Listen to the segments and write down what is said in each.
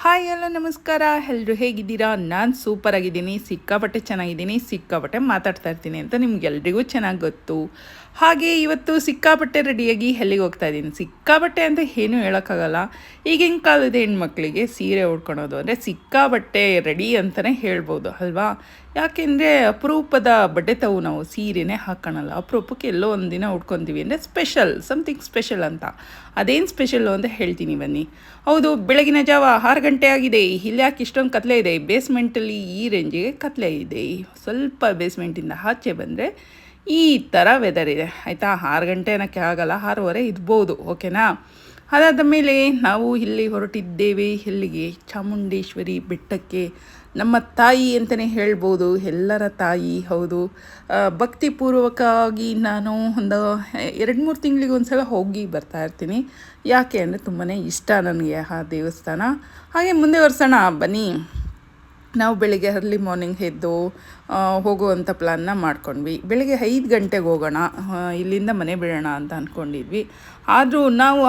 Hi hello ನಮಸ್ಕಾರ ಎಲ್ಲರೂ ಹೇಗಿದ್ದೀರಾ? ನಾನು ಸೂಪರ್ ಆಗಿದ್ದೀನಿ, ಸಿಕ್ಕಾಪಟ್ಟೆ ಚೆನ್ನಾಗಿದ್ದೀನಿ, ಸಿಕ್ಕಾಪಟ್ಟೆ ಮಾತಾಡ್ತಾ ಇರ್ತೀನಿ ಅಂತ ನಿಮ್ಗೆಲ್ರಿಗೂ ಚೆನ್ನಾಗಿ ಗೊತ್ತು. ಹಾಗೆ ಇವತ್ತು ಸಿಕ್ಕಾಪಟ್ಟೆ ರೆಡಿಯಾಗಿ ಎಲ್ಲಿಗೆ ಹೋಗ್ತಾ ಇದ್ದೀನಿ. ಸಿಕ್ಕಾಪಟ್ಟೆ ಅಂತ ಏನೂ ಹೇಳೋಕ್ಕಾಗಲ್ಲ. ಈಗಿನ ಕಾಲದ ಹೆಣ್ಮಕ್ಳಿಗೆ ಸೀರೆ ಉಟ್ಕೊಳೋದು ಅಂದರೆ ಸಿಕ್ಕಾಪಟ್ಟೆ ರೆಡಿ ಅಂತಲೇ ಹೇಳ್ಬೋದು ಅಲ್ವಾ? ಯಾಕೆಂದರೆ ಅಪರೂಪದ ಬಟ್ಟೆ ತಾವು ನಾವು ಸೀರೆನೇ ಹಾಕೋಣಲ್ಲ. ಅಪರೂಪಕ್ಕೆ ಎಲ್ಲೋ ಒಂದು ದಿನ ಉಟ್ಕೊತೀವಿ ಅಂದರೆ ಸ್ಪೆಷಲ್, ಸಮಥಿಂಗ್ ಸ್ಪೆಷಲ್ ಅಂತ. ಅದೇನು ಸ್ಪೆಷಲ್ಲು ಅಂತ ಹೇಳ್ತೀನಿ ಬನ್ನಿ. ಹೌದು, ಬೆಳಗಿನ ಜಾವ 6 ಗಂಟೆ ಆಗಿದೆ. ಇಲ್ಲಿ ಯಾಕೆ ಇಷ್ಟೊಂದು ಕತ್ಲೆ ಇದೆ? ಬೇಸ್ಮೆಂಟಲ್ಲಿ ಈ ರೇಂಜಿಗೆ ಕತ್ಲೆ ಇದೆ. ಸ್ವಲ್ಪ ಬೇಸ್ಮೆಂಟಿಂದ ಆಚೆ ಬಂದರೆ ಈ ಥರ ವೆದರ್ ಇದೆ ಆಯಿತಾ. 6 ಗಂಟೆ ಅನ್ನೋಕ್ಕೆ ಆಗಲ್ಲ, 6:30 ಇರ್ಬೋದು, ಓಕೆನಾ. ಅದಾದ ಮೇಲೆ ನಾವು ಇಲ್ಲಿ ಹೊರಟಿದ್ದೇವೆ. ಎಲ್ಲಿಗೆ? ಚಾಮುಂಡೇಶ್ವರಿ ಬೆಟ್ಟಕ್ಕೆ. ನಮ್ಮ ತಾಯಿ ಅಂತಲೇ ಹೇಳ್ಬೋದು, ಎಲ್ಲರ ತಾಯಿ. ಹೌದು, ಭಕ್ತಿಪೂರ್ವಕವಾಗಿ ನಾನು ಒಂದು 2-3 ತಿಂಗಳಿಗೆ ಒಂದು ಸಲ ಹೋಗಿ ಬರ್ತಾ ಇರ್ತೀನಿ. ಯಾಕೆ ಅಂದರೆ ತುಂಬಾ ಇಷ್ಟ ನನಗೆ ಆ ದೇವಸ್ಥಾನ. ಹಾಗೆ ಮುಂದೆ ವರ್ಷೋಣ ಬನ್ನಿ. ನಾವು ಬೆಳಿಗ್ಗೆ ಅರ್ಲಿ ಮಾರ್ನಿಂಗ್ ಎದ್ದು ಹೋಗುವಂಥ ಪ್ಲ್ಯಾನ್ನ ಮಾಡ್ಕೊಂಡ್ವಿ. ಬೆಳಿಗ್ಗೆ 5 ಗಂಟೆಗೆ ಹೋಗೋಣ, ಇಲ್ಲಿಂದ ಮನೆ ಬಿಡೋಣ ಅಂತ ಅಂದ್ಕೊಂಡಿದ್ವಿ. ಆದರೂ ನಾವು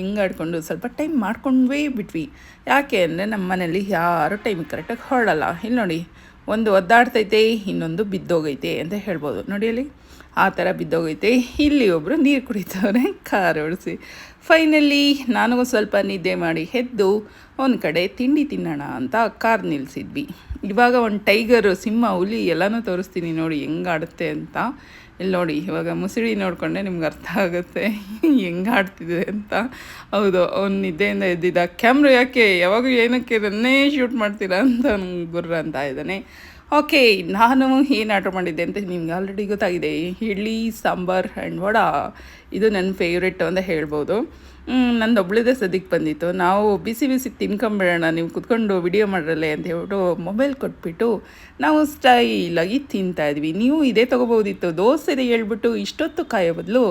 ಹಿಂಗಾಡ್ಕೊಂಡು ಸ್ವಲ್ಪ ಟೈಮ್ ಮಾಡ್ಕೊಂಡ್ವೇ ಬಿಟ್ವಿ. ಯಾಕೆ ಅಂದರೆ ನಮ್ಮ ಮನೇಲಿ ಯಾರು ಟೈಮಿಗೆ ಕರೆಕ್ಟಾಗಿ ಹೊರಡಲ್ಲ. ಇಲ್ಲಿ ನೋಡಿ, ಒಂದು ಒದ್ದಾಡ್ತೈತೆ, ಇನ್ನೊಂದು ಬಿದ್ದೋಗೈತೆ ಅಂತ ಹೇಳ್ಬೋದು. ನೋಡಿ ಅಲ್ಲಿ ಆ ಥರ ಬಿದ್ದೋಗೈತೆ. ಇಲ್ಲಿ ಒಬ್ಬರು ನೀರು ಕುಡಿತವ್ರೆ ಕಾರ್ ಓಡಿಸಿ. ಫೈನಲಿ ನನಗೂ ಸ್ವಲ್ಪ ನಿದ್ದೆ ಮಾಡಿ ಎದ್ದು ಒಂದು ಕಡೆ ತಿಂಡಿ ತಿನ್ನೋಣ ಅಂತ ಕಾರ್ ನಿಲ್ಲಿಸಿದ್ವಿ. ಇವಾಗ ಒಂದು ಟೈಗರು, ಸಿಂಹ, ಹುಲಿ ಎಲ್ಲನೂ ತೋರಿಸ್ತೀನಿ ನೋಡಿ ಹೆಂಗಾಡುತ್ತೆ ಅಂತ. ಇಲ್ಲಿ ನೋಡಿ, ಇವಾಗ ಮುಸುಳಿ ನೋಡಿಕೊಂಡೆ ನಿಮ್ಗೆ ಅರ್ಥ ಆಗುತ್ತೆ ಹೆಂಗಾಡ್ತಿದೆ ಅಂತ. ಹೌದು, ಅವ್ನು ನಿದ್ದೆಯಿಂದ ಎದ್ದಿದ್ದ. ಕ್ಯಾಮ್ರಾ ಯಾಕೆ ಯಾವಾಗೂ ಏನಕ್ಕೆ ನನ್ನೇ ಶೂಟ್ ಮಾಡ್ತೀರಾ ಅಂತ ನಂಗೆ ಗುರ್ರ ಅಂತ ಇದ್ದಾನೆ. ಓಕೆ, ನಾನು ಏನು ಆರ್ಡ್ರ್ ಮಾಡಿದ್ದೆ ಅಂತ ನಿಮ್ಗೆ ಆಲ್ರೆಡಿ ಗೊತ್ತಾಗಿದೆ. ಇಡ್ಲಿ, ಸಾಂಬಾರ್ ಆ್ಯಂಡ್ ವಡಾ. ಇದು ನನ್ನ ಫೇವ್ರೆಟ್ ಅಂತ ಹೇಳ್ಬೋದು. ನಂದು ಒಬ್ಳದೇ ಸದ್ಯಕ್ಕೆ ಬಂದಿತ್ತು. ನಾವು ಬಿಸಿ ಬಿಸಿ ತಿನ್ಕೊಂಬಿಡೋಣ, ನೀವು ಕುತ್ಕೊಂಡು ವಿಡಿಯೋ ಮಾಡಿರಲ್ಲ ಅಂತ ಹೇಳ್ಬಿಟ್ಟು ಮೊಬೈಲ್ ಕೊಟ್ಬಿಟ್ಟು ನಾವು ಸ್ಟೈಲಾಗಿ ತಿಂತಾಯಿದ್ವಿ. ನೀವು ಇದೇ ತೊಗೋಬೋದಿತ್ತು. ದೋಸೆದೇ ಹೇಳ್ಬಿಟ್ಟು ಇಷ್ಟೊತ್ತು ಕಾಯೋ ಬದಲು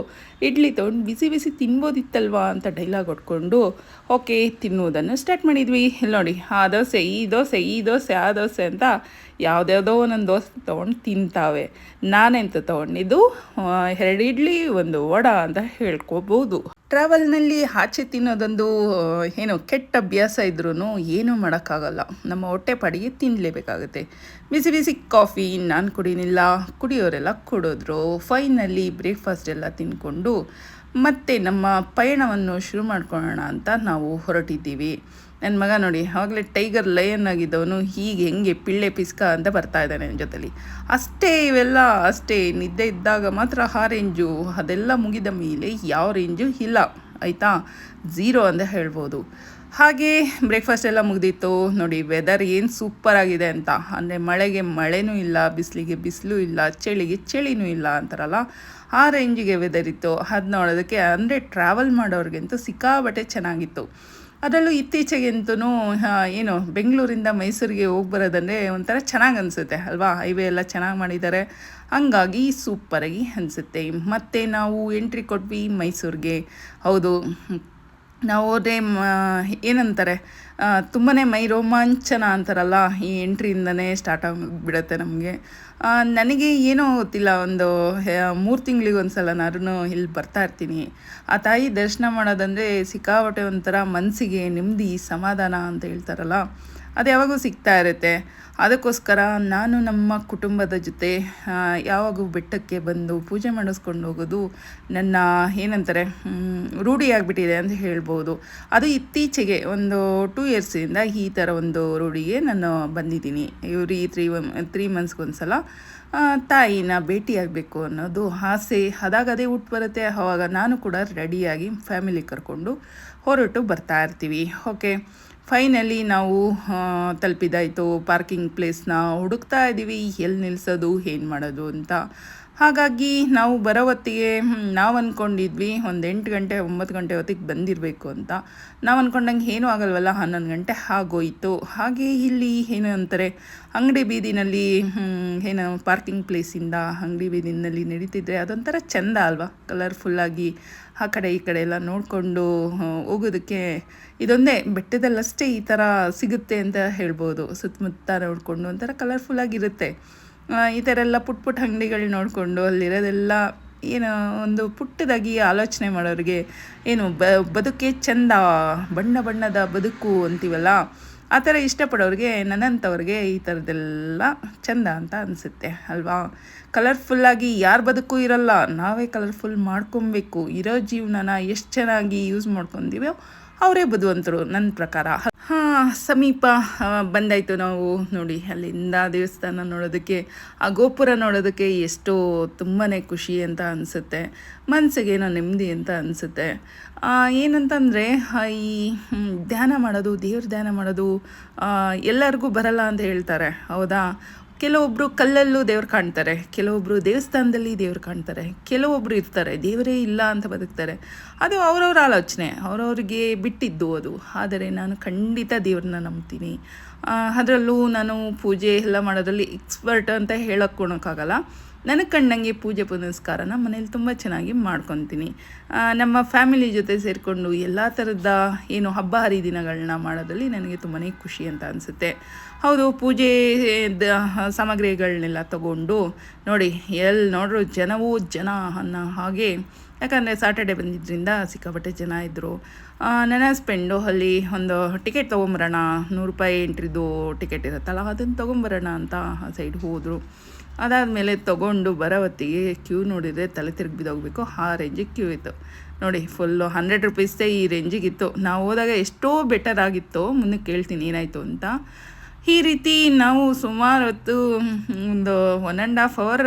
ಇಡ್ಲಿ ತೊಗೊಂಡು ಬಿಸಿ ಬಿಸಿ ತಿನ್ಬೋದಿತ್ತಲ್ವಾ ಅಂತ ಡೈಲಾಗ್ ಹೊಡ್ಕೊಂಡು ಓಕೆ ತಿನ್ನುವುದನ್ನು ಸ್ಟಾರ್ಟ್ ಮಾಡಿದ್ವಿ. ಇಲ್ಲಿ ನೋಡಿ, ಆ ದೋಸೆ, ಈ ದೋಸೆ, ಈ ದೋಸೆ, ಆ ದೋಸೆ ಅಂತ ಯಾವುದ್ಯಾವುದೋ ಒಂದೊಂದು ದೋಸೆ ತೊಗೊಂಡು ತಿಂತಾವೆ. ನಾನೆಂತ ತೊಗೊಂಡಿದ್ದು 2 ಇಡ್ಲಿ 1 ವಡಾ ಅಂತ ಹೇಳ್ಕೊಬೋದು. ಟ್ರಾವೆಲ್ನಲ್ಲಿ ಆಚೆ ತಿನ್ನೋದೊಂದು ಏನು ಕೆಟ್ಟ ಅಭ್ಯಾಸ ಇದ್ರೂ ಏನೂ ಮಾಡೋಕ್ಕಾಗಲ್ಲ. ನಮ್ಮ ಹೊಟ್ಟೆ ಪಾಡಿಗೆ ತಿನ್ನಲೇಬೇಕಾಗುತ್ತೆ. ಬಿಸಿ ಬಿಸಿ ಕಾಫಿ ನಾನು ಕುಡಿನಿಲ್ಲ, ಕುಡಿಯೋರೆಲ್ಲ ಕುಡಿದ್ರು. ಫೈನಲಿ ಬ್ರೇಕ್ಫಾಸ್ಟ್ ಎಲ್ಲ ತಿಂದ್ಕೊಂಡು ಮತ್ತೆ ನಮ್ಮ ಪಯಣವನ್ನು ಶುರು ಮಾಡ್ಕೊಳ್ಳೋಣ ಅಂತ ನಾವು ಹೊರಟಿದ್ದೀವಿ. ನನ್ನ ಮಗ ನೋಡಿ, ಆವಾಗಲೇ ಟೈಗರ್ ಲಯನ್ ಆಗಿದ್ದವನು ಹೀಗೆ ಹೆಂಗೆ ಪಿಳ್ಳೆ ಪಿಸ್ಕ ಅಂತ ಬರ್ತಾ ಇದ್ದಾನೆ ನನ್ನ ಜೊತೆಲಿ. ಅಷ್ಟೇ ಇವೆಲ್ಲ ಅಷ್ಟೇ, ನಿದ್ದೆ ಇದ್ದಾಗ ಮಾತ್ರ ಆ ರೇಂಜು, ಅದೆಲ್ಲ ಮುಗಿದ ಮೇಲೆ ಯಾವ ರೇಂಜು ಇಲ್ಲ ಆಯಿತಾ, 0 ಅಂತ ಹೇಳ್ಬೋದು. ಹಾಗೆ ಬ್ರೇಕ್ಫಾಸ್ಟ್ ಎಲ್ಲ ಮುಗಿದಿತ್ತು. ನೋಡಿ ವೆದರ್ ಏನು ಸೂಪರಾಗಿದೆ ಅಂತ. ಅಂದರೆ ಮಳೆಗೆ ಮಳೆನೂ ಇಲ್ಲ, ಬಿಸಿಲಿಗೆ ಬಿಸಿಲು ಇಲ್ಲ, ಚಳಿಗೆ ಚಳಿನೂ ಇಲ್ಲ ಅಂತಾರಲ್ಲ, ಆ ರೇಂಜಿಗೆ ವೆದರ್ ಇತ್ತು. ಅದು ನೋಡೋದಕ್ಕೆ ಅಂದರೆ ಟ್ರಾವೆಲ್ ಮಾಡೋರಿಗಂತೂ ಸಿಕ್ಕಾಬಟ್ಟೆ ಚೆನ್ನಾಗಿತ್ತು. ಅದರಲ್ಲೂ ಇತ್ತೀಚೆಗಂತೂ ಏನು ಬೆಂಗಳೂರಿಂದ ಮೈಸೂರಿಗೆ ಹೋಗಿ ಬರೋದಂದರೆ ಒಂಥರ ಚೆನ್ನಾಗಿ ಅನಿಸುತ್ತೆ ಅಲ್ವಾ. ಹೈವೇ ಎಲ್ಲ ಚೆನ್ನಾಗಿ ಮಾಡಿದ್ದಾರೆ, ಹಂಗಾಗಿ ಸೂಪರಾಗಿ ಅನಿಸುತ್ತೆ. ಮತ್ತು ನಾವು ಎಂಟ್ರಿ ಕೊಟ್ವಿ ಮೈಸೂರಿಗೆ. ಹೌದು, ನಾವು ಹೋದರೆ ಏನಂತಾರೆ, ತುಂಬಾ ಮೈ ರೋಮಾಂಚನ ಅಂತಾರಲ್ಲ, ಈ ಎಂಟ್ರಿಯಿಂದನೇ ಸ್ಟಾರ್ಟ್ ಆಗಿಬಿಡುತ್ತೆ ನಮಗೆ. ನನಗೆ ಏನೋ ಗೊತ್ತಿಲ್ಲ, ಒಂದು 3 ತಿಂಗಳಿಗೆ ಒಂದು ಸಲ ನಾನು ಇಲ್ಲಿ ಬರ್ತಾ ಇರ್ತೀನಿ. ಆ ತಾಯಿ ದರ್ಶನ ಮಾಡೋದಂದರೆ ಸಿಕ್ಕಾಪಟ್ಟೆ ಒಂಥರ ಮನಸ್ಸಿಗೆ ನೆಮ್ಮದಿ, ಸಮಾಧಾನ ಅಂತ ಹೇಳ್ತಾರಲ್ಲ, ಅದು ಯಾವಾಗೂ ಸಿಗ್ತಾ ಇರುತ್ತೆ. ಅದಕ್ಕೋಸ್ಕರ ನಾನು ನಮ್ಮ ಕುಟುಂಬದ ಜೊತೆ ಯಾವಾಗೂ ಬೆಟ್ಟಕ್ಕೆ ಬಂದು ಪೂಜೆ ಮಾಡಿಸ್ಕೊಂಡು ಹೋಗೋದು ನನ್ನ ಏನಂತಾರೆ ರೂಢಿಯಾಗಿಬಿಟ್ಟಿದೆ ಅಂತ ಹೇಳ್ಬೋದು. ಅದು ಇತ್ತೀಚೆಗೆ ಒಂದು 2 ಇಯರ್ಸಿಂದ ಈ ಥರ ಒಂದು ರೂಢಿಗೆ ನಾನು ಬಂದಿದ್ದೀನಿ. ಇವ್ರು ಈ 3 ಮಂತ್ಸ್ಗೊಂದು ಸಲ ತಾಯಿನ ಭೇಟಿಯಾಗಬೇಕು ಅನ್ನೋದು ಆಸೆ. ಅದೇ ಹುಟ್ಟು ಬರುತ್ತೆ. ಆವಾಗ ನಾನು ಕೂಡ ರೆಡಿಯಾಗಿ ಫ್ಯಾಮಿಲಿ ಕರ್ಕೊಂಡು ಹೊರಟು ಬರ್ತಾ ಇರ್ತೀವಿ. ಓಕೆ, ಫೈನಲಿ ನಾವು ತಲುಪಿದಾಯಿತು. ಪಾರ್ಕಿಂಗ್ ಪ್ಲೇಸ್ನ ಹುಡುಕ್ತಾ ಇದ್ದೀವಿ, ಎಲ್ಲಿ ನಿಲ್ಲಿಸೋದು, ಏನು ಮಾಡೋದು ಅಂತ. ಹಾಗಾಗಿ ನಾವು ಬರೋ ಹೊತ್ತಿಗೆ ನಾವು ಅಂದ್ಕೊಂಡಿದ್ವಿ ಒಂದು 8 ಗಂಟೆ 9 ಗಂಟೆ ಹೊತ್ತಿಗೆ ಬಂದಿರಬೇಕು ಅಂತ. ನಾವು ಅಂದ್ಕೊಂಡಂಗೆ ಏನೂ ಆಗಲ್ವಲ್ಲ, 11 ಗಂಟೆ ಆಗೋಯಿತು. ಹಾಗೆ ಇಲ್ಲಿ ಏನು ಅಂತಾರೆ, ಅಂಗಡಿ ಬೀದಿನಲ್ಲಿ ಏನು ಪಾರ್ಕಿಂಗ್ ಪ್ಲೇಸಿಂದ ಅಂಗಡಿ ಬೀದಿನಲ್ಲಿ ನಡೀತಿದ್ರೆ ಅದೊಂಥರ ಚೆಂದ ಅಲ್ವಾ, ಕಲರ್ಫುಲ್ಲಾಗಿ ಆ ಕಡೆ ಈ ಕಡೆ ಎಲ್ಲ ನೋಡಿಕೊಂಡು ಹೋಗೋದಕ್ಕೆ. ಇದೊಂದೇ ಬೆಟ್ಟದಲ್ಲಷ್ಟೇ ಈ ಥರ ಸಿಗುತ್ತೆ ಅಂತ ಹೇಳ್ಬೋದು. ಸುತ್ತಮುತ್ತ ನೋಡಿಕೊಂಡು ಒಂಥರ ಕಲರ್ಫುಲ್ಲಾಗಿರುತ್ತೆ. ಈ ಥರ ಎಲ್ಲ ಪುಟ್ಟ ಅಂಗಡಿಗಳು ನೋಡಿಕೊಂಡು ಅಲ್ಲಿರೋದೆಲ್ಲ ಏನು ಒಂದು ಪುಟ್ಟದಾಗಿ ಆಲೋಚನೆ ಮಾಡೋರಿಗೆ ಏನು ಬದುಕೆ ಚೆಂದ, ಬಣ್ಣ ಬಣ್ಣದ ಬದುಕು ಅಂತೀವಲ್ಲ, ಆ ಥರ ಇಷ್ಟಪಡೋರಿಗೆ, ನನ್ನಂಥವ್ರಿಗೆ ಈ ಥರದ್ದೆಲ್ಲ ಚೆಂದ ಅಂತ ಅನಿಸುತ್ತೆ ಅಲ್ವಾ. ಕಲರ್ಫುಲ್ಲಾಗಿ ಯಾರ ಬದುಕು ಇರಲ್ಲ, ನಾವೇ ಕಲರ್ಫುಲ್ ಮಾಡ್ಕೊಬೇಕು. ಇರೋ ಜೀವನನ ಎಷ್ಟು ಚೆನ್ನಾಗಿ ಯೂಸ್ ಮಾಡ್ಕೊತೀವೋ ಅವರೇ ಬದುವಂತರು ನನ್ನ ಪ್ರಕಾರ. ಸಮೀಪ ಬಂದಾಯಿತು ನಾವು. ನೋಡಿ, ಅಲ್ಲಿಂದ ದೇವಸ್ಥಾನ ನೋಡೋದಕ್ಕೆ, ಆ ಗೋಪುರ ನೋಡೋದಕ್ಕೆ ಎಷ್ಟೋ ತುಂಬಾ ಖುಷಿ ಅಂತ ಅನಿಸುತ್ತೆ, ಮನಸ್ಸಿಗೇನೋ ನೆಮ್ಮದಿ ಅಂತ ಅನಿಸುತ್ತೆ. ಏನಂತಂದರೆ ಈ ಧ್ಯಾನ ಮಾಡೋದು, ದೇವ್ರ ಧ್ಯಾನ ಮಾಡೋದು ಎಲ್ಲರಿಗೂ ಬರಲ್ಲ ಅಂತ ಹೇಳ್ತಾರೆ, ಹೌದಾ. ಕೆಲವೊಬ್ಬರು ಕಲ್ಲಲ್ಲೂ ದೇವ್ರು ಕಾಣ್ತಾರೆ, ಕೆಲವೊಬ್ಬರು ದೇವಸ್ಥಾನದಲ್ಲಿ ದೇವ್ರು ಕಾಣ್ತಾರೆ, ಕೆಲವೊಬ್ಬರು ಇರ್ತಾರೆ ದೇವರೇ ಇಲ್ಲ ಅಂತ ಬದುಕ್ತಾರೆ. ಅದು ಅವ್ರವ್ರ ಆಲೋಚನೆ, ಅವ್ರವ್ರಿಗೆ ಬಿಟ್ಟಿದ್ದು ಅದು. ಆದರೆ ನಾನು ಖಂಡಿತ ದೇವ್ರನ್ನ ನಂಬ್ತೀನಿ. ಅದರಲ್ಲೂ ನಾನು ಪೂಜೆ ಎಲ್ಲ ಮಾಡೋದ್ರಲ್ಲಿ ಎಕ್ಸ್ಪರ್ಟ್ ಅಂತ ಹೇಳೋಕ್ಕೋಣಕ್ಕಾಗಲ್ಲ. ನನಗೆ ಕಂಡಂಗೆ ಪೂಜೆ ಪುನಸ್ಕಾರನ ಮನೇಲಿ ತುಂಬ ಚೆನ್ನಾಗಿ ಮಾಡ್ಕೊತೀನಿ. ನಮ್ಮ ಫ್ಯಾಮಿಲಿ ಜೊತೆ ಸೇರಿಕೊಂಡು ಎಲ್ಲ ಥರದ ಏನು ಹಬ್ಬ ಹರಿದಿನಗಳನ್ನ ಮಾಡೋದ್ರಲ್ಲಿ ನನಗೆ ತುಂಬಾ ಖುಷಿ ಅಂತ ಅನಿಸುತ್ತೆ. ಹೌದು, ಪೂಜೆ ಸಾಮಗ್ರಿಗಳನ್ನೆಲ್ಲ ತಗೊಂಡು ನೋಡಿ, ಎಲ್ಲಿ ನೋಡ್ರು ಜನವೂ ಜನ ಅನ್ನೋ ಹಾಗೆ. ಯಾಕಂದರೆ ಸ್ಯಾಟರ್ಡೆ ಬಂದಿದ್ದರಿಂದ ಸಿಕ್ಕಾಪಟ್ಟೆ ಜನ ಇದ್ದರು. ನನ್ನ ಹಸ್ಬೆಂಡು ಅಲ್ಲಿ ಒಂದು ಟಿಕೆಟ್ ತೊಗೊಂಬರೋಣ, ₹100 ಎಂಟ್ರಿದು ಟಿಕೆಟ್ ಇರುತ್ತಲ್ಲ, ಅದನ್ನು ತೊಗೊಂಬರೋಣ ಅಂತ ಆ ಸೈಡ್ ಹೋದರು. ಅದಾದಮೇಲೆ ತೊಗೊಂಡು ಬರೋ ಹೊತ್ತಿಗೆ ಕ್ಯೂ ನೋಡಿದರೆ ತಲೆ ತಿರುಗಿ ಬಿದ್ದೋಗ್ಬೇಕು, ಆ ರೇಂಜಿಗೆ ಕ್ಯೂ ಇತ್ತು ನೋಡಿ. ಫುಲ್ಲು ₹100 ಈ ರೇಂಜಿಗಿತ್ತು. ನಾವು ಹೋದಾಗ ಎಷ್ಟೋ ಬೆಟರ್ ಆಗಿತ್ತು, ಮುಂದಕ್ಕೆ ಕೇಳ್ತೀನಿ ಏನಾಯಿತು ಅಂತ. ಈ ರೀತಿ ನಾವು ಸುಮಾರು ಹೊತ್ತು ಒಂದು 1.5 ಅವರ್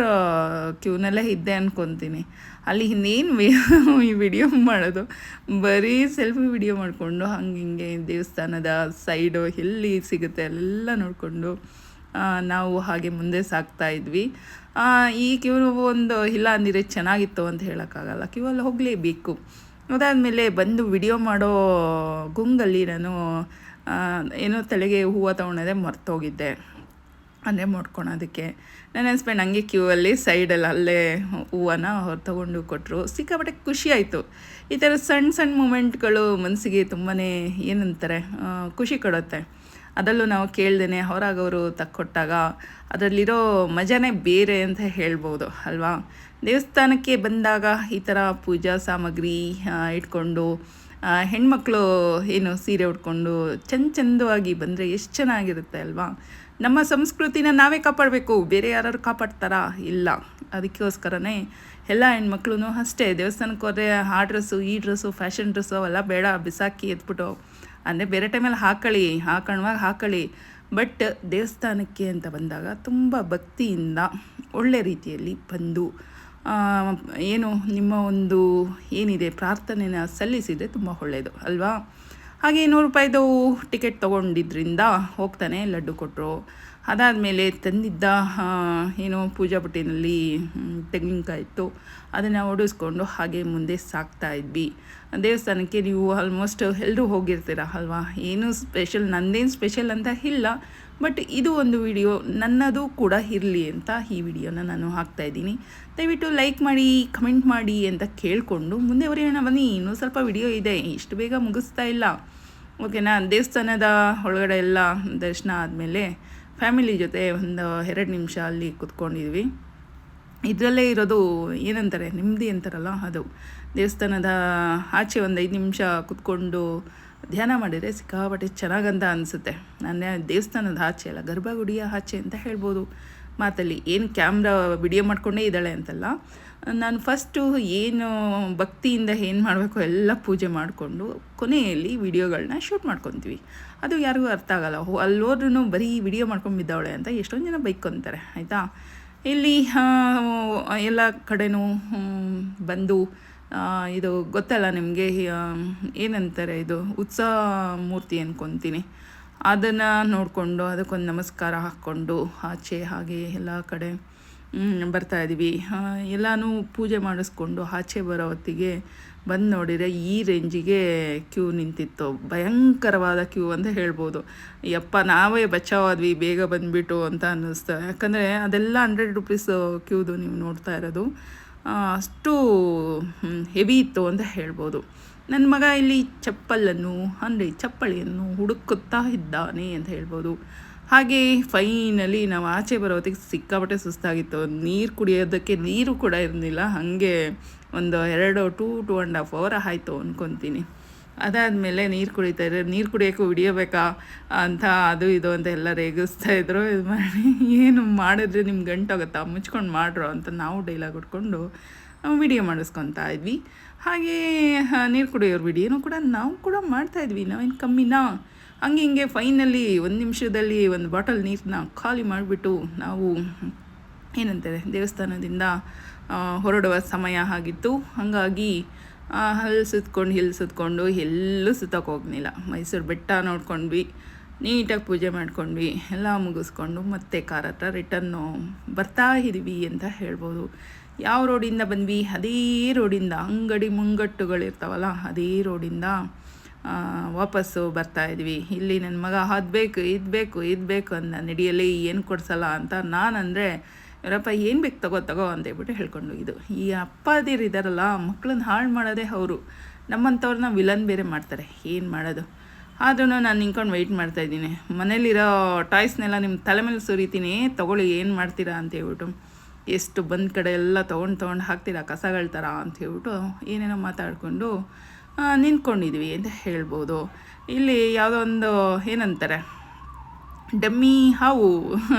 ಕ್ಯೂನಲ್ಲೇ ಇದ್ದೆ ಅಂದ್ಕೊತೀನಿ. ಅಲ್ಲಿ ಇನ್ನೇನು ಈ ವಿಡಿಯೋ ಮಾಡೋದು, ಬರೀ ಸೆಲ್ಫಿ ವಿಡಿಯೋ ಮಾಡಿಕೊಂಡು ಹಂಗೆ ಹಿಂಗೆ ದೇವಸ್ಥಾನದ ಸೈಡು ಎಲ್ಲಿ ಸಿಗುತ್ತೆ ಅಲ್ಲೆಲ್ಲ ನೋಡಿಕೊಂಡು ನಾವು ಹಾಗೆ ಮುಂದೆ ಸಾಗ್ತಾ ಇದ್ವಿ. ಈ ಕ್ಯೂ ಒಂದು ಇಲ್ಲ ಅಂದಿರೆ ಚೆನ್ನಾಗಿತ್ತು ಅಂತ ಹೇಳೋಕ್ಕಾಗಲ್ಲ, ಕ್ಯೂ ಅಲ್ಲಿ ಹೋಗಲೇಬೇಕು. ಅದಾದಮೇಲೆ ಬಂದು ವಿಡಿಯೋ ಮಾಡೋ ಗುಂಗಲ್ಲಿ ನಾನು ಏನೋ ತಲೆಗೆ ಹೂವು ತೊಗೊಂಡದೆ ಮರ್ತೋಗಿದ್ದೆ, ಅಂದರೆ ಮುಡ್ಕೊಳೋದಕ್ಕೆ. ನನ್ನ ಹಸ್ಬೆಂಡ್ ಹಂಗೆ ಕ್ಯೂ ಅಲ್ಲಿ ಸೈಡಲ್ಲಿ ಅಲ್ಲೇ ಹೂವನ್ನ ಅವ್ರು ತೊಗೊಂಡು ಕೊಟ್ಟರು. ಸಿಕ್ಕಾಪಟ್ಟೆ ಖುಷಿ ಆಯಿತು. ಈ ಥರ ಸಣ್ಣ ಸಣ್ಣ ಮೂಮೆಂಟ್ಗಳು ಮನಸ್ಸಿಗೆ ತುಂಬಾ ಏನಂತಾರೆ ಖುಷಿ ಕೊಡುತ್ತೆ. ಅದರಲ್ಲೂ ನಾವು ಕೇಳ್ದೇನೆ ಹೊರಗವರು ತಕ್ಕೊಟ್ಟಾಗ ಅದರಲ್ಲಿರೋ ಮಜಾನೇ ಬೇರೆ ಅಂತ ಹೇಳ್ಬೋದು ಅಲ್ವಾ. ದೇವಸ್ಥಾನಕ್ಕೆ ಬಂದಾಗ ಈ ಥರ ಪೂಜಾ ಸಾಮಗ್ರಿ ಇಟ್ಕೊಂಡು ಹೆಣ್ಮಕ್ಳು ಏನು ಸೀರೆ ಉಟ್ಕೊಂಡು ಚಂದವಾಗಿ ಬಂದರೆ ಎಷ್ಟು ಚೆನ್ನಾಗಿರುತ್ತೆ ಅಲ್ವಾ. ನಮ್ಮ ಸಂಸ್ಕೃತಿನ ನಾವೇ ಕಾಪಾಡಬೇಕು, ಬೇರೆ ಯಾರು ಕಾಪಾಡ್ತಾರಾ? ಇಲ್ಲ. ಅದಕ್ಕೋಸ್ಕರನೇ ಎಲ್ಲ ಹೆಣ್ಮಕ್ಳು ಅಷ್ಟೇ, ದೇವಸ್ಥಾನಕ್ಕೆ ಹೋದರೆ ಆ ಡ್ರೆಸ್ಸು ಈ ಡ್ರೆಸ್ಸು ಫ್ಯಾಷನ್ ಡ್ರೆಸ್ಸು ಅವೆಲ್ಲ ಬೇಡ, ಬಿಸಾಕಿ ಎದ್ಬಿಟ್ಟು, ಅಂದರೆ ಬೇರೆ ಟೈಮಲ್ಲಿ ಹಾಕೊಳ್ಳಿ. ಬಟ್ ದೇವಸ್ಥಾನಕ್ಕೆ ಅಂತ ಬಂದಾಗ ತುಂಬ ಭಕ್ತಿಯಿಂದ ಒಳ್ಳೆ ರೀತಿಯಲ್ಲಿ ಬಂದು ಏನು ನಿಮ್ಮ ಒಂದು ಏನಿದೆ ಪ್ರಾರ್ಥನೆನ ಸಲ್ಲಿಸಿದರೆ ತುಂಬ ಒಳ್ಳೆಯದು ಅಲ್ವಾ. ಹಾಗೆ ₹100 ಟಿಕೆಟ್ ತೊಗೊಂಡಿದ್ದರಿಂದ ಹೋಗ್ತಾನೆ ಲಡ್ಡು ಕೊಟ್ಟರು. ಅದಾದಮೇಲೆ ತಂದಿದ್ದ ಏನು ಪೂಜಾ ಬುಟ್ಟಿನಲ್ಲಿ ತೆಂಗಿನಕಾಯಿ ಇತ್ತು, ಅದನ್ನು ಒಡಿಸ್ಕೊಂಡು ಹಾಗೆ ಮುಂದೆ ಸಾಕ್ತಾ ಇದ್ವಿ. ದೇವಸ್ಥಾನಕ್ಕೆ ನೀವು ಆಲ್ಮೋಸ್ಟ್ ಎಲ್ಲರೂ ಹೋಗಿರ್ತೀರ ಅಲ್ವಾ. ಏನು ಸ್ಪೆಷಲ್, ನಂದೇನು ಸ್ಪೆಷಲ್ ಅಂತ ಇಲ್ಲ, ಬಟ್ ಇದು ಒಂದು ವಿಡಿಯೋ ನನ್ನದು ಕೂಡ ಇರಲಿ ಅಂತ ಈ ವಿಡಿಯೋನ ನಾನು ಹಾಕ್ತಾಯಿದ್ದೀನಿ. ದಯವಿಟ್ಟು ಲೈಕ್ ಮಾಡಿ, ಕಮೆಂಟ್ ಮಾಡಿ ಅಂತ ಕೇಳಿಕೊಂಡು ಮುಂದೆ ಬರೆಯೋಣ ಬನ್ನಿ. ಇನ್ನೂ ಸ್ವಲ್ಪ ವಿಡಿಯೋ ಇದೆ, ಇಷ್ಟು ಬೇಗ ಮುಗಿಸ್ತಾ ಇಲ್ಲ, ಓಕೆನಾ. ದೇವಸ್ಥಾನದ ಒಳಗಡೆ ಎಲ್ಲ ದರ್ಶನ ಆದಮೇಲೆ ಫ್ಯಾಮಿಲಿ ಜೊತೆ ಒಂದು 2 ನಿಮಿಷ ಅಲ್ಲಿ ಕೂತ್ಕೊಂಡಿದ್ವಿ. ಇದರಲ್ಲೇ ಇರೋದು ಏನಂತಾರೆ ನೆಮ್ಮದಿ ಅಂತಾರಲ್ಲ, ಅದು ದೇವಸ್ಥಾನದ ಆಚೆ ಒಂದು 5 ನಿಮಿಷ ಕೂತ್ಕೊಂಡು ಧ್ಯಾನ ಮಾಡಿದರೆ ಸಿಕ್ಕಾಪಟ್ಟೆ ಚೆನ್ನಾಗಂತ ಅನಿಸುತ್ತೆ. ನಾನು ದೇವಸ್ಥಾನದ ಆಚೆ ಅಲ್ಲ, ಗರ್ಭಗುಡಿಯ ಆಚೆ ಅಂತ ಹೇಳ್ಬೋದು ಮಾತಲ್ಲಿ. ಏನು ಕ್ಯಾಮ್ರಾ ವಿಡಿಯೋ ಮಾಡಿಕೊಂಡೇ ಇದ್ದಾಳೆ ಅಂತಲ್ಲ, ನಾನು ಫಸ್ಟು ಏನು ಭಕ್ತಿಯಿಂದ ಏನು ಮಾಡಬೇಕು ಎಲ್ಲ ಪೂಜೆ ಮಾಡಿಕೊಂಡು ಕೊನೆಯಲ್ಲಿ ವಿಡಿಯೋಗಳನ್ನ ಶೂಟ್ ಮಾಡ್ಕೊತೀವಿ. ಅದು ಯಾರಿಗೂ ಅರ್ಥ ಆಗೋಲ್ಲ, ಅಲ್ಲೋದ್ರೂ ಬರೀ ವಿಡಿಯೋ ಮಾಡ್ಕೊಂಡು ಬಿದ್ದವಳೆ ಅಂತ ಎಷ್ಟೊಂದು ಜನ ಬೈಕೊತಾರೆ ಆಯಿತಾ. ಇಲ್ಲಿ ಎಲ್ಲ ಕಡೆನೂ ಬಂದು ಇದು ಗೊತ್ತಲ್ಲ ನಿಮಗೆ, ಏನಂತಾರೆ ಇದು ಉತ್ಸವ ಮೂರ್ತಿ ಅಂದ್ಕೊತೀನಿ, ಅದನ್ನು ನೋಡಿಕೊಂಡು ಅದಕ್ಕೊಂದು ನಮಸ್ಕಾರ ಹಾಕ್ಕೊಂಡು ಆಚೆ ಹಾಗೆ ಎಲ್ಲ ಕಡೆ ಬರ್ತಾಯಿದ್ವಿ. ಎಲ್ಲನೂ ಪೂಜೆ ಮಾಡಿಸ್ಕೊಂಡು ಆಚೆ ಬರೋ ಹೊತ್ತಿಗೆ ಬಂದು ನೋಡಿದರೆ ಈ ರೇಂಜಿಗೆ ಕ್ಯೂ ನಿಂತಿತ್ತು. ಭಯಂಕರವಾದ ಕ್ಯೂ ಅಂತ ಹೇಳ್ಬೋದು. ಯಪ್ಪ, ನಾವೇ ಬಚಾವಾದ್ವಿ ಬೇಗ ಬಂದುಬಿಟ್ಟು ಅಂತ ಅನ್ನಿಸ್ತು. ಯಾಕಂದರೆ ಅದೆಲ್ಲ ₹100 ಕ್ಯೂದು ನೀವು ನೋಡ್ತಾ ಇರೋದು, ಅಷ್ಟು ಹೆವಿ ಇತ್ತು ಅಂತ ಹೇಳ್ಬೋದು. ನನ್ನ ಮಗ ಇಲ್ಲಿ ಚಪ್ಪಲಿಯನ್ನು ಹುಡುಕುತ್ತಾ ಇದ್ದಾನೆ ಅಂತ ಹೇಳ್ಬೋದು. ಹಾಗೆ ಫೈನಲಿ ನಾವು ಆಚೆ ಬರೋ ಹೊತ್ತಿಗೆ ಸಿಕ್ಕಾಪಟ್ಟೆ ಸುಸ್ತಾಗಿತ್ತು. ನೀರು ಕುಡಿಯೋದಕ್ಕೆ ನೀರು ಕೂಡ ಇರಲಿಲ್ಲ. ಹಾಗೆ ಒಂದು 2-2.5 ಅವರ್ ಆಯಿತು ಅಂದ್ಕೊತೀನಿ. ಅದಾದಮೇಲೆ ನೀರು ಕುಡಿತಾಯಿದ್ರೆ ನೀರು ಕುಡಿಯೋಕ್ಕೂ ವಿಡಿಯೋ ಬೇಕಾ ಅಂತ ಅದು ಇದು ಅಂತ ಎಲ್ಲ ರೇಗಿಸ್ತಾಯಿದ್ರು. ಇದು ಮಾಡಿ ಏನು ಮಾಡಿದ್ರೆ ನಿಮ್ಗೆ ಗಂಟಾಗುತ್ತಾ, ಮುಚ್ಕೊಂಡು ಮಾಡ್ರೋ ಅಂತ ನಾವು ಡೈಲಾಗ್ ಹೊಡ್ಕೊಂಡು ವಿಡಿಯೋ ಮಾಡಿಸ್ಕೊತಾ ಇದ್ವಿ. ಹಾಗೇ ನೀರು ಕುಡಿಯೋರು ವಿಡಿಯೋನೂ ಕೂಡ ನಾವು ಕೂಡ ಮಾಡ್ತಾಯಿದ್ವಿ, ನಾವೇನು ಕಮ್ಮಿನಾ. ಹಂಗೆ ಹಿಂಗೆ ಫೈನಲಿ 1 ನಿಮಿಷದಲ್ಲಿ ಒಂದು ಬಾಟಲ್ ನೀರನ್ನ ಖಾಲಿ ಮಾಡಿಬಿಟ್ಟು ನಾವು ಏನಂತಾರೆ ದೇವಸ್ಥಾನದಿಂದ ಹೊರಡುವ ಸಮಯ ಆಗಿತ್ತು. ಹಾಗಾಗಿ ಅಲ್ಲಿ ಸುತ್ಕೊಂಡು ಎಲ್ಲೂ ಸುತ್ತಕ್ಕೆ ಹೋಗ್ಲಿಲ್ಲ. ಮೈಸೂರು ಬೆಟ್ಟ ನೋಡ್ಕೊಂಡ್ವಿ, ನೀಟಾಗಿ ಪೂಜೆ ಮಾಡ್ಕೊಂಡ್ವಿ, ಎಲ್ಲ ಮುಗಿಸ್ಕೊಂಡು ಮತ್ತೆ ಕಾರ್ ಹತ್ರ ರಿಟರ್ನು ಬರ್ತಾ ಇದ್ದೀವಿ ಅಂತ ಹೇಳ್ಬೋದು. ಯಾವ ರೋಡಿಂದ ಬಂದ್ವಿ, ಅದೇ ರೋಡಿಂದ ಅಂಗಡಿ ಮುಂಗಟ್ಟುಗಳಿರ್ತಾವಲ್ಲ ಅದೇ ರೋಡಿಂದ ವಾಪಸ್ಸು ಬರ್ತಾಯಿದ್ವಿ. ಇಲ್ಲಿ ನನ್ನ ಮಗ ಅದು ಬೇಕು ಇದು ಬೇಕು ಅಂದ, ನಡಿಯಲ್ಲಿ ಏನು ಕೊಡ್ಸಲ್ಲ ಅಂತ ನಾನಂದರೆ ಇವರಪ್ಪ ಏನು ಬೇಕು ತಗೋ ಅಂತೇಳ್ಬಿಟ್ಟು ಹೇಳ್ಕೊಂಡು ಹೋಗಿದ್ದು. ಈ ಅಪ್ಪದಿರು ಇದ್ದಾರಲ್ಲ, ಮಕ್ಕಳನ್ನ ಹಾಳು ಮಾಡೋದೇ ಅವರು. ನಮ್ಮಂಥವ್ರನ್ನ ವಿಲನ್ ಬೇರೆ ಮಾಡ್ತಾರೆ, ಏನು ಮಾಡೋದು. ಆದ್ರೂ ನಾನು ನಿಂತ್ಕೊಂಡು ವೆಯ್ಟ್ ಮಾಡ್ತಾಯಿದ್ದೀನಿ. ಮನೇಲಿರೋ ಟಾಯ್ಸ್ನೆಲ್ಲ ನಿಮ್ಮ ತಲೆ ಮೇಲೆ ಸುರಿತೀನಿ, ತೊಗೊಳ್ಳಿ ಏನು ಮಾಡ್ತೀರಾ ಅಂತೇಳ್ಬಿಟ್ಟು. ಎಷ್ಟು ಬಂದ ಕಡೆ ಎಲ್ಲ ತೊಗೊಂಡು ಹಾಕ್ತೀರಾ ಕಸಗಳ ಥರ ಅಂಥೇಳ್ಬಿಟ್ಟು ಏನೇನೋ ಮಾತಾಡಿಕೊಂಡು ನಿಂತ್ಕೊಂಡಿದ್ವಿ ಅಂತ ಹೇಳ್ಬೋದು. ಇಲ್ಲಿ ಯಾವುದೋ ಒಂದು ಏನಂತಾರೆ ಡಮ್ಮಿ ಹಾವು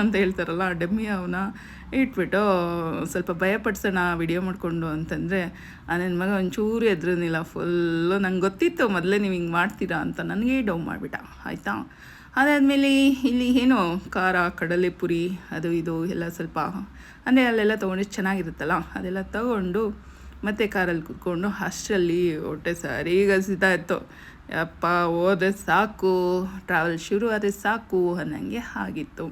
ಅಂತ ಹೇಳ್ತಾರಲ್ಲ, ಡಮ್ಮಿ ಹಾವನ್ನ ಇಟ್ಬಿಟ್ಟು ಸ್ವಲ್ಪ ಭಯಪಡಿಸೋಣ ವಿಡಿಯೋ ಮಾಡಿಕೊಂಡು ಅಂತಂದರೆ ನನ್ನ ಮಗ ಒಂಚೂರು ಎದ್ರನಿಲ್ಲ. ಫುಲ್ಲು ನಂಗೆ ಗೊತ್ತಿತ್ತು ಮೊದಲೇ ನೀವು ಹಿಂಗೆ ಮಾಡ್ತೀರಾ ಅಂತ, ನನಗೆ ಡೌ ಮಾಡಿಬಿಟ್ಟ. ಆಯಿತಾ, ಅದಾದಮೇಲೆ ಇಲ್ಲಿ ಏನೋ ಖಾರ ಕಡಲೆಪುರಿ ಅದು ಇದು ಎಲ್ಲ ಸ್ವಲ್ಪ ಅಂದರೆ ಅಲ್ಲೆಲ್ಲ ತೊಗೊಂಡು ಚೆನ್ನಾಗಿರುತ್ತಲ್ಲ ಅದೆಲ್ಲ ತಗೊಂಡು ಮತ್ತು ಕಾರಲ್ಲಿ ಕೂತ್ಕೊಂಡು ಅಷ್ಟರಲ್ಲಿ ಹೊಟ್ಟೆ ಸರಿಗೆ ಹಸಿತಾ ಇತ್ತು. ಅಪ್ಪ ಹೋದರೆ ಸಾಕು, ಟ್ರಾವೆಲ್ ಶುರು ಆದರೆ ಸಾಕು ಅನ್ನಂಗೆ ಆಗಿತ್ತು.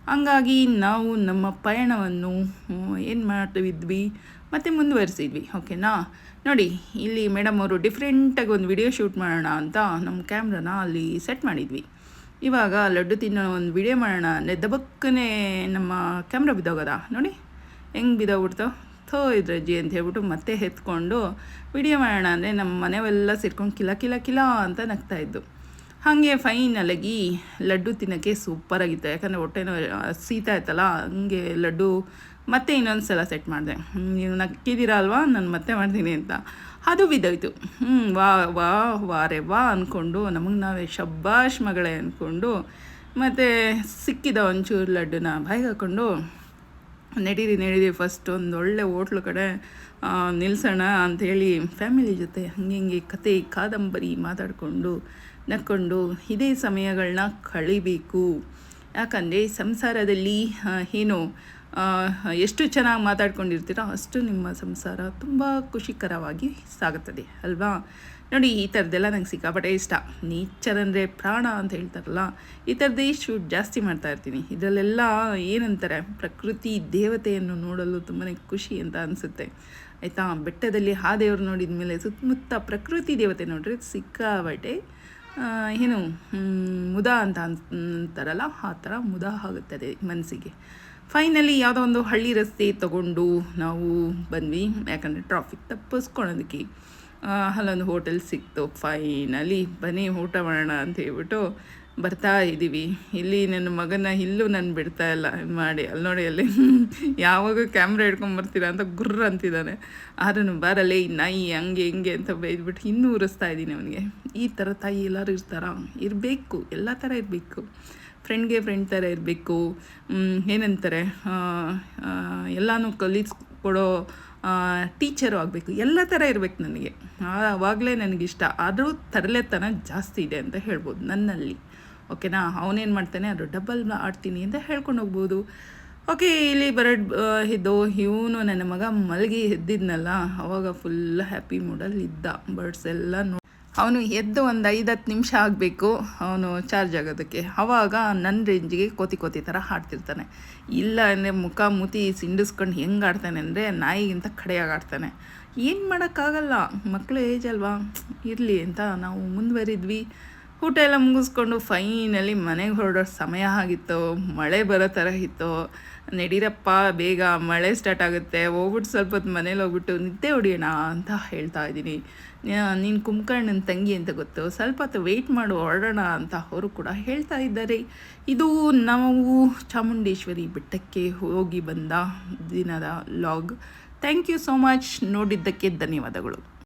ಹಂಗಾಗಿ ನಾವು ನಮ್ಮ ಪಯಣವನ್ನು ಏನು ಮಾಡ್ತಿದ್ವಿ ಮತ್ತು ಮುಂದುವರಿಸಿದ್ವಿ. ಓಕೆನಾ. ನೋಡಿ, ಇಲ್ಲಿ ಮೇಡಮ್ ಅವರು ಡಿಫ್ರೆಂಟಾಗಿ ಒಂದು ವಿಡಿಯೋ ಶೂಟ್ ಮಾಡೋಣ ಅಂತ ನಮ್ಮ ಕ್ಯಾಮ್ರಾನ ಅಲ್ಲಿ ಸೆಟ್ ಮಾಡಿದ್ವಿ. ಇವಾಗ ಲಡ್ಡು ತಿನ್ನೋ ಒಂದು ವಿಡಿಯೋ ಮಾಡೋಣ ಅಂದರೆ ದಬಕ್ಕನೇ ನಮ್ಮ ಕ್ಯಾಮ್ರಾ ಬಿದ್ದೋಗೋದ ನೋಡಿ, ಹೆಂಗೆ ಬಿದ್ದೋಗ್ಬಿಡ್ತೋ ಇದ್ರಜ್ಜಿ ಅಂತ ಹೇಳ್ಬಿಟ್ಟು ಮತ್ತೆ ಎತ್ಕೊಂಡು ವಿಡಿಯೋ ಮಾಡೋಣ ಅಂದರೆ ನಮ್ಮ ಮನೆಯವೆಲ್ಲ ಸೇರ್ಕೊಂಡು ಕಿಲ ಅಂತ ನಗ್ತಾಯಿದ್ದು. ಹಾಗೆ ಫೈನಲಾಗಿ ಲಡ್ಡು ತಿನ್ನೋಕ್ಕೆ ಸೂಪರಾಗಿತ್ತು. ಯಾಕಂದರೆ ಹೊಟ್ಟೆನೋ ಸೀತಾ ಇತ್ತಲ್ಲ, ಹಂಗೆ ಲಡ್ಡು ಮತ್ತೆ ಇನ್ನೊಂದು ಸಲ ಸೆಟ್ ಮಾಡಿದೆ. ನೀವು ನಕ್ಕಿದ್ದೀರಾ ಅಲ್ವಾ, ನಾನು ಮತ್ತೆ ಮಾಡ್ತೀನಿ ಅಂತ. ಅದು ಬಿದ್ದೋಯ್ತು. ವಾ ಅಂದ್ಕೊಂಡು ನಮಗೆ ನಾವೇ ಶಬ್ಬಾಷ್ ಮಗಳೇ ಅಂದ್ಕೊಂಡು ಮತ್ತು ಸಿಕ್ಕಿದ ಒಂಚೂರು ಲಡ್ಡುನ ಬಾಯಿಗೆ ಹಾಕ್ಕೊಂಡು ನಡೀರಿ ಫಸ್ಟ್ ಒಂದು ಒಳ್ಳೆ ಹೋಟ್ಲು ಕಡೆ ನಿಲ್ಲಿಸೋಣ ಅಂಥೇಳಿ ಫ್ಯಾಮಿಲಿ ಜೊತೆ ಹಿಂಗೆ ಕತೆ ಕಾದಂಬರಿ ಮಾತಾಡಿಕೊಂಡು ನಕ್ಕೊಂಡು ಇದೇ ಸಮಯಗಳನ್ನ ಕಳಿಬೇಕು. ಯಾಕಂದರೆ ಸಂಸಾರದಲ್ಲಿ ಏನು ಎಷ್ಟು ಚೆನ್ನಾಗಿ ಮಾತಾಡ್ಕೊಂಡಿರ್ತೀರೋ ಅಷ್ಟು ನಿಮ್ಮ ಸಂಸಾರ ತುಂಬ ಖುಷಿಕರವಾಗಿ ಸಾಗುತ್ತದೆ ಅಲ್ವಾ. ನೋಡಿ, ಈ ಥರದ್ದೆಲ್ಲ ನಂಗೆ ಸಿಕ್ಕಾಪಟ್ಟೆ ಇಷ್ಟ. ನೇಚರ್ ಅಂದರೆ ಪ್ರಾಣ ಅಂತ ಹೇಳ್ತಾರಲ್ಲ, ಈ ಥರದ್ದೇ ಶೂಟ್ ಜಾಸ್ತಿ ಮಾಡ್ತಾಯಿರ್ತೀನಿ. ಇದರಲ್ಲೆಲ್ಲ ಏನಂತಾರೆ, ಪ್ರಕೃತಿ ದೇವತೆಯನ್ನು ನೋಡಲು ತುಂಬಾ ಖುಷಿ ಅಂತ ಅನಿಸುತ್ತೆ. ಆಯಿತಾ, ಬೆಟ್ಟದಲ್ಲಿ ಆ ದೇವರು ನೋಡಿದ ಮೇಲೆ ಸುತ್ತಮುತ್ತ ಪ್ರಕೃತಿ ದೇವತೆ ನೋಡ್ರಿ ಸಿಕ್ಕಾಪಟ್ಟೆ ಏನು ಮುದ ಅಂತ ಅಂತಾರಲ್ಲ, ಆ ಥರ ಮುದ ಆಗುತ್ತದೆ ಮನಸ್ಸಿಗೆ. ಫೈನಲಿ ಯಾವುದೋ ಒಂದು ಹಳ್ಳಿ ರಸ್ತೆ ತೊಗೊಂಡು ನಾವು ಬಂದ್ವಿ. ಯಾಕಂದರೆ ಟ್ರಾಫಿಕ್ ತಪ್ಪಿಸ್ಕೊಳೋದಕ್ಕೆ ಅಲ್ಲೊಂದು ಹೋಟೆಲ್ ಸಿಕ್ತು. ಫೈನಲಿ ಬನ್ನಿ ಊಟ ಮಾಡೋಣ ಅಂತ ಹೇಳ್ಬಿಟ್ಟು ಬರ್ತಾ ಇದ್ದೀವಿ. ಇಲ್ಲಿ ನನ್ನ ಮಗನ ಇಲ್ಲೂ ನಾನು ಬಿಡ್ತಾ ಇಲ್ಲ ಮಾಡಿ, ಅಲ್ಲಿ ನೋಡಿ ಅಲ್ಲಿ ಯಾವಾಗ ಕ್ಯಾಮ್ರಾ ಹಿಡ್ಕೊಂಬರ್ತೀರಾ ಅಂತ ಗುರ್ರ ಅಂತಿದ್ದಾನೆ. ಆದ್ರೂ ಬಾರಲ್ಲಿ ನಾಯಿ ಹಂಗೆ ಹಿಂಗೆ ಅಂತ ಬೈದ್ಬಿಟ್ಟು ಇನ್ನೂ ಉರಿಸ್ತಾ ಇದ್ದೀನಿ ಅವನಿಗೆ. ಈ ಥರ ತಾಯಿ ಎಲ್ಲರೂ ಇರಬೇಕು, ಎಲ್ಲ ಥರ ಇರಬೇಕು. ಫ್ರೆಂಡ್ಗೆ ಫ್ರೆಂಡ್ ಥರ ಇರಬೇಕು. ಏನಂತಾರೆ, ಎಲ್ಲನೂ ಕಲಿಸ್ಕೊಡೋ ಟೀಚರು ಆಗಬೇಕು. ಎಲ್ಲ ಥರ ಇರಬೇಕು ನನಗೆ, ಆವಾಗಲೇ ನನಗಿಷ್ಟ. ಆದರೂ ತರಲೆತನ ಜಾಸ್ತಿ ಇದೆ ಅಂತ ಹೇಳ್ಬೋದು ನನ್ನಲ್ಲಿ. ಓಕೆನಾ. ಅವನೇನು ಮಾಡ್ತಾನೆ, ಅದು ಡಬಲ್ ಆಡ್ತೀನಿ ಅಂತ ಹೇಳ್ಕೊಂಡು ಹೋಗ್ಬೋದು. ಓಕೆ, ಇಲ್ಲಿ ಇದ್ದು ಇವನು ನನ್ನ ಮಗ ಮಲಗಿ ಎದ್ದಿದ್ನಲ್ಲ, ಅವಾಗ ಫುಲ್ ಹ್ಯಾಪಿ ಮೂಡಲ್ಲಿ ಇದ್ದ. ಬರ್ಡ್ಸ್ ಎಲ್ಲ ಅವನು ಎದ್ದು ಒಂದು 5-10 ನಿಮಿಷ ಆಗಬೇಕು ಅವನು ಚಾರ್ಜ್ ಆಗೋದಕ್ಕೆ. ಆವಾಗ ನನ್ನ ರೇಂಜಿಗೆ ಕೋತಿ ಥರ ಆಡ್ತಿರ್ತಾನೆ. ಇಲ್ಲ ಅಂದರೆ ಮುಖ ಮೂತಿ ಸಿಂಡಿಸ್ಕೊಂಡು ಹೆಂಗೆ ಆಡ್ತಾನೆ ಅಂದರೆ ನಾಯಿಗಿಂತ ಕಡೆಯಾಗಿ ಆಡ್ತಾನೆ. ಏನು ಮಾಡೋಕ್ಕಾಗಲ್ಲ, ಮಕ್ಕಳು ಏಜ್ ಅಲ್ವಾ, ಇರಲಿ ಅಂತ ನಾವು ಮುಂದುವರಿದ್ವಿ. ಊಟ ಎಲ್ಲ ಮುಗಿಸ್ಕೊಂಡು ಫೈನಲಿ ಮನೆಗೆ ಹೊರಡೋ ಸಮಯ ಆಗಿತ್ತು. ಮಳೆ ಬರೋ ಥರ ಇತ್ತು. ನಡೀರಪ್ಪ ಬೇಗ ಮಳೆ ಸ್ಟಾರ್ಟ್ ಆಗುತ್ತೆ, ಹೋಗ್ಬಿಟ್ಟು ಸ್ವಲ್ಪ ಹೊತ್ತು ಮನೇಲಿ ಹೋಗ್ಬಿಟ್ಟು ನಿದ್ದೆ ಹೊಡಿಯೋಣ ಅಂತ ಹೇಳ್ತಾ ಇದ್ದೀನಿ. ನೀನು ಕುಂಭಕರ್ಣನ ತಂಗಿ ಅಂತ ಗೊತ್ತು, ಸ್ವಲ್ಪ ಹೊತ್ತು ವೆಯ್ಟ್ ಮಾಡು ಹೊರಡೋಣ ಅಂತ ಅವರು ಕೂಡ ಹೇಳ್ತಾ ಇದ್ದಾರೆ. ಇದು ನಾವು ಚಾಮುಂಡೇಶ್ವರಿ ಬೆಟ್ಟಕ್ಕೆ ಹೋಗಿ ಬಂದ ದಿನದ log. Thank you so much. ನೋಡಿದ್ದಕ್ಕೆ ಧನ್ಯವಾದಗಳು.